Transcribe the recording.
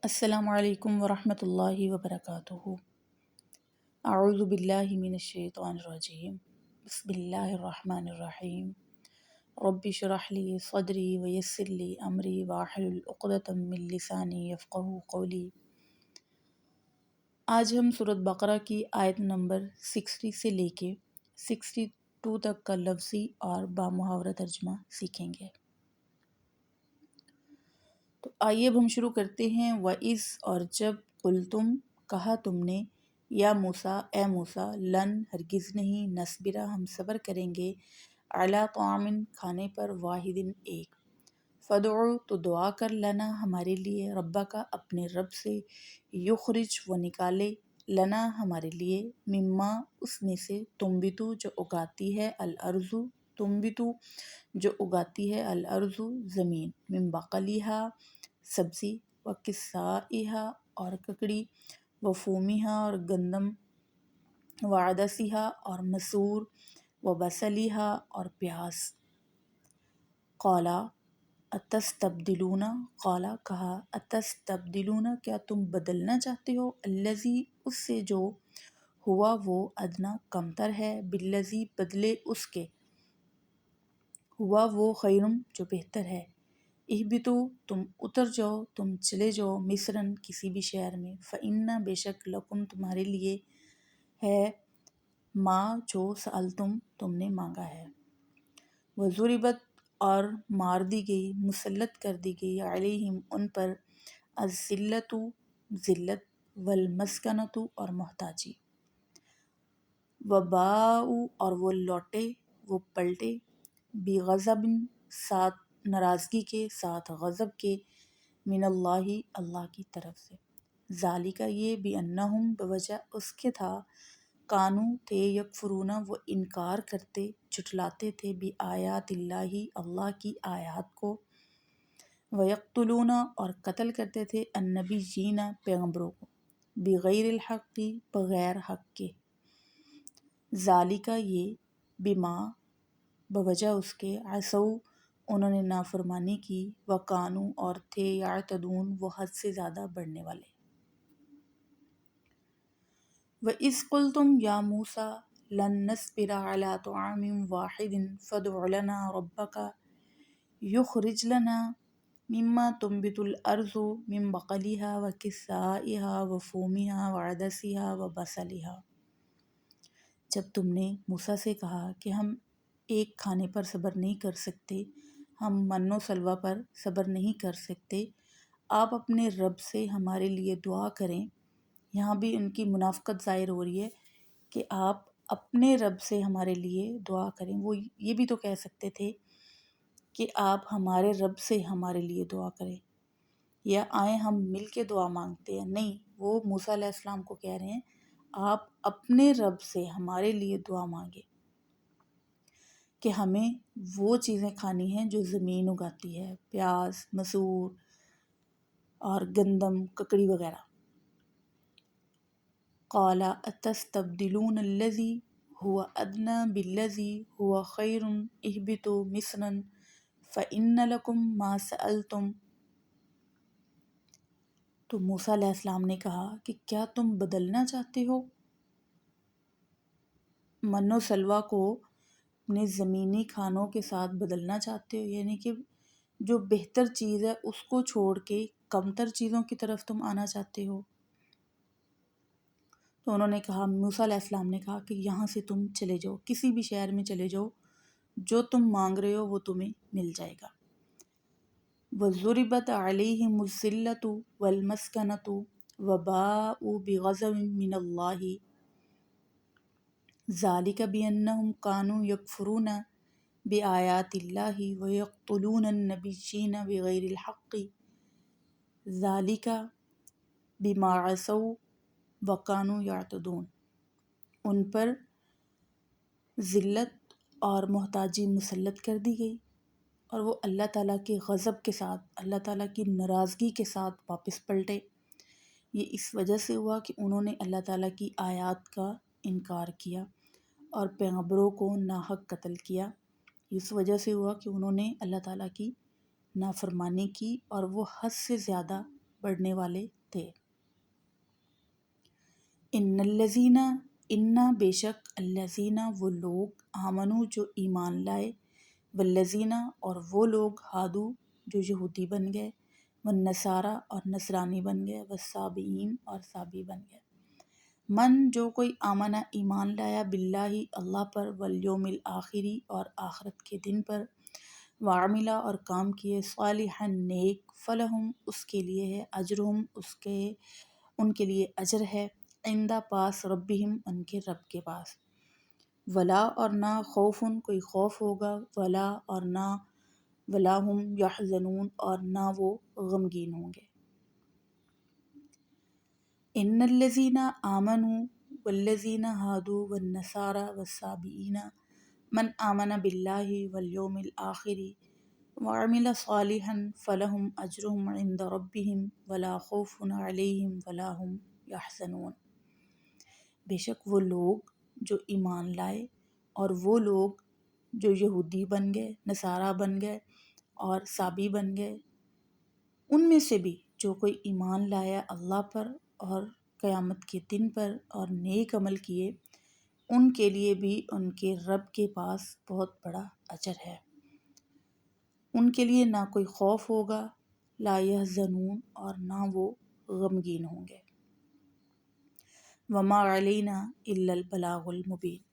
السلام علیکم ورحمۃ اللہ وبرکاتہ۔ اعوذ باللہ من الشیطان الرجیم، بسم اللہ الرحمن الرحیم۔ رب اشرح لی صدری ویسر لی امری واحلل عقدۃ من لسانی یفقہوا قولی۔ آج ہم سورۃ بقرہ کی آیت نمبر 60 سے لے کے 62 تک کا لفظی اور بامحاورہ ترجمہ سیکھیں گے۔ تو آئیے اب ہم شروع کرتے ہیں۔ وَإِذْ اور جب قُلْتُم کہا تم نے، یا موسیٰ اے موسیٰ، لن ہرگز نہیں، نصبرا ہم صبر کریں گے، علی طعام کھانے پر، واحد ایک، فدع تو دعا کر، لنا ہمارے لیے، ربک اپنے رب سے، یخرج وہ نکالے، لنا ہمارے لیے، مما اس میں سے، تنبتو جو اگاتی ہے، الارض تنبتو جو اگاتی ہے، الارض زمین، من بقلھا سبزی، و قثائھا اور ککڑی، و فومیھا اور گندم، و عدسیھا اور مسور، و بصلیھا اور پیاز۔ قالا اتستبدلون، قالا کہا، اتستبدلون کیا تم بدلنا چاہتے ہو، الذی اس سے جو، ہوا وہ، ادنیٰ کمتر ہے، بالذی بدلے اس کے، ہوا وہ، خیر جو بہتر ہے، اہبطوا تم اتر جاؤ، تم چلے جاؤ، مصرً کسی بھی شہر میں، فإن بے شک، لکم تمہارے لیے ہے، ما جو سألتم تم نے مانگا ہے، وضربت اور مار دی گئی، مسلط کر دی گئی، علیہم ان پر، الذلۃ ذلت، والمسکنۃ اور محتاجی، وباءوا اور وہ لوٹے، وہ پلٹے، بغضب ساتھ ناراضگی کے، ساتھ غضب کے، من اللہ اللہ کی طرف سے، ذالک یہ، بانہم بوجہ اس کے تھا، کانوا تھے، یکفرون وہ انکار کرتے، جھٹلاتے تھے، بآیات اللہ اللہ کی آیات کو، ویقتلون اور قتل کرتے تھے، النبیین پیغمبروں کو، بغیر الحق بغیر حق کے، ذالک یہ، بما بوجہ اس کے، عصوا انہوں نے نافرمانی کی، وکانوا اور تھے، یعتدون وہ حد سے زیادہ بڑھنے والے۔ وَإِذْ قُلْتُمْ یا موسیٰ لن نصبر علی طعام واحد فادع لنا ربک یخرج لنا مما تنبت الارض من بقلها وقثائها وفومها وعدسها وبصلها۔ جب تم نے موسیٰ سے کہا کہ ہم ایک کھانے پر صبر نہیں کر سکتے، ہم من و سلوہ پر صبر نہیں کر سکتے، آپ اپنے رب سے ہمارے لیے دعا کریں۔ یہاں بھی ان کی منافقت ظاہر ہو رہی ہے کہ آپ اپنے رب سے ہمارے لیے دعا کریں۔ وہ یہ بھی تو کہہ سکتے تھے کہ آپ ہمارے رب سے ہمارے لیے دعا کریں، یا آئیں ہم مل کے دعا مانگتے ہیں۔ نہیں، وہ موسیٰ علیہ السلام کو کہہ رہے ہیں آپ اپنے رب سے ہمارے لیے دعا مانگیں کہ ہمیں وہ چیزیں کھانی ہیں جو زمین اگاتی ہے، پیاز، مسور اور گندم، ککڑی وغیرہ۔ قال اتستبدلون الذی هو ادنی بالذی هو خیر اہبطوا مصرا فإن لکم ما سألتم۔ تو موسیٰ علیہ السلام نے کہا کہ کیا تم بدلنا چاہتے ہو من و سلوہ کو اپنے زمینی کھانوں کے ساتھ بدلنا چاہتے ہو، یعنی کہ جو بہتر چیز ہے اس کو چھوڑ کے کمتر چیزوں کی طرف تم آنا چاہتے ہو۔ تو انہوں نے کہا، موسیٰ علیہ السلام نے کہا کہ یہاں سے تم چلے جاؤ، کسی بھی شہر میں چلے جاؤ، جو تم مانگ رہے ہو وہ تمہیں مل جائے گا۔ وَضُرِبَتْ عَلَيْهِمُ الذِّلَّةُ وَالْمَسْكَنَةُ وَبَاءُوا بِغَضَبٍ مِّنَ اللَّهِ ذَلِكَ بِأَنَّهُمْ كَانُوا يَكْفُرُونَ بِآيَاتِ اللَّهِ وَيَقْتُلُونَ النَّبِيِّينَ بِغَيْرِ الْحَقِّ ذَلِكَ بِمَا عَصَوْا وَكَانُوا يَعْتَدُونَ۔ ان پر ذلت اور محتاجی مسلط کر دی گئی، اور وہ اللہ تعالیٰ کے غضب کے ساتھ، اللہ تعالیٰ کی ناراضگی کے ساتھ واپس پلٹے۔ یہ اس وجہ سے ہوا کہ انہوں نے اللہ تعالیٰ کی آیات کا انکار کیا اور پیغمبروں کو ناحق قتل کیا۔ اس وجہ سے ہوا کہ انہوں نے اللہ تعالیٰ کی نافرمانی کی اور وہ حد سے زیادہ بڑھنے والے تھے۔ ان الذین، انا بے شک، الذین وہ لوگ، آمنو جو ایمان لائے، والذین اور وہ لوگ، ہادو جو یہودی بن گئے، والنصارى اور نصرانی بن گئے، والصابئین اور صابی بن گئے۔ من جو کوئی آمنہ ایمان لایا، باللہ اللہ پر، والیوم الآخری اور آخرت کے دن پر، وعملا اور کام کیے، صالحا نیک، فلہم اس کے لیے ہے، اجرہم ان کے لیے اجر ہے، عند پاس، ربہم ان کے رب کے پاس، ولا اور نہ، خوف کوئی خوف ہوگا، ولا اور نہ، ولا ہم یحزنون اور نہ وہ غمگین ہوں گے۔ ان الذین آمنوا والذین ہادوا والنصارى والصابئین من آمن باللہ والیوم الآخر وعمل صالحا فلہم اجرہم عند ربہم ولا خوف علیہم ولا ہم یحزنون۔ بے شک وہ لوگ جو ایمان لائے اور وہ لوگ جو یہودی بن گئے، نصارہ بن گئے اور صابی بن گئے، ان میں سے بھی جو کوئی ایمان لایا اللہ پر اور قیامت کے دن پر اور نیک عمل کیے، ان کے لیے بھی ان کے رب کے پاس بہت بڑا اجر ہے۔ ان کے لیے نہ کوئی خوف ہوگا، لا یحزنون اور نہ وہ غمگین ہوں گے۔ وما علینا الا البلاغ المبین۔